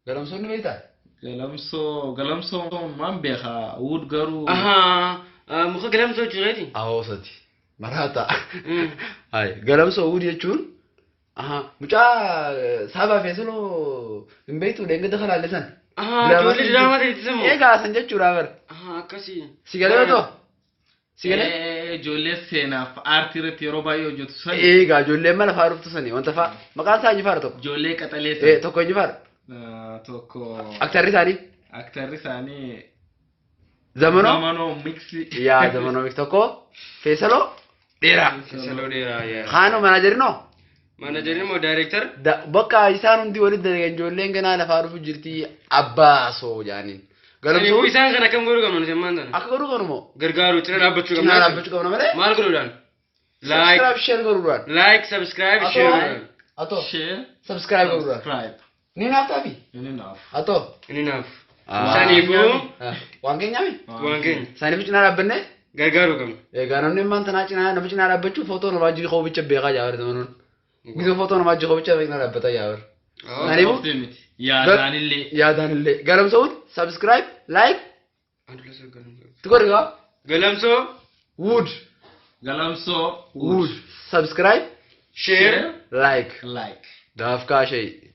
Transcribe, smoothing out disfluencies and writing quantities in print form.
Galamsoon ni beektaa? Galamsoo maan beekaa Wood garuu. Muka galamsoo jireeti. Ahoosati. Maraata. Hai galamsoo Wood jechuun mucaa saabaa feesuloo hin beektu deengada kalaallisan. Ijoollee diraamaa ta'eetisamu. Egaa san jechuudha bar. Akkasii. Sigalee too? Sigalee? Ijoollee seenaaf aartii irratti yeroo baay'ee hojjetu sani. Egaa ijoolleen mana fa'aa dhuftu sani wanta fa'aa maqaan isaa Injifaar tokko. Ijoollee qaxaleessa. Tokko Injifaar. Tokko. Aktarri isaanii. Aktarri isaanii. Zamanoo. Zamanoo miksi. Yaa zamanoo miksi tokko feesaloo dheeraa. Feesaloo dheeraa yaa. Haanoo manaajarinoo. Manaajarin moo daayireektar? Bakka isaan hundi walitti dalagan ijoolleen ganaa lafaa dhufu jirti abbaasoo jaaniin. Galamsoo isaan kana kam godhu qabna semmaan tana. Akka godhu qabnu moo? Gargaaru cina dhaabbachuu qabna. Cina dhaabbachuu qabna malee. Maal godhuudhaan? Subscribe share godhuudhaan. Like subscribe share godhuudhaan. Atoo. Share. Subscribe godhuudhaan. Subscribe. Ni naaf taafi? Ni naaf. Atoo. Ni naaf. Isaaniifuu. Waan keenyaami? Waan keenya. Isaaniif cina dhaabbannee? Gargaaruu qabna. Egaa namni immaan tanaa nama cina dhaabbachuu footoo namaa jiru qoobicha beekaa jaawar zamanuun. Bisa footoo namaa jiru qoobicha beekna dhaabbata jaawar. Isaaniifuu. Yaadaanillee. Yaadaanillee. Galamsoon subscribe like. Tukoriga. Galamsoo. Wood. Galamsoo. Wood. Subscribe. Share. Like. Like. Daaf kaashee.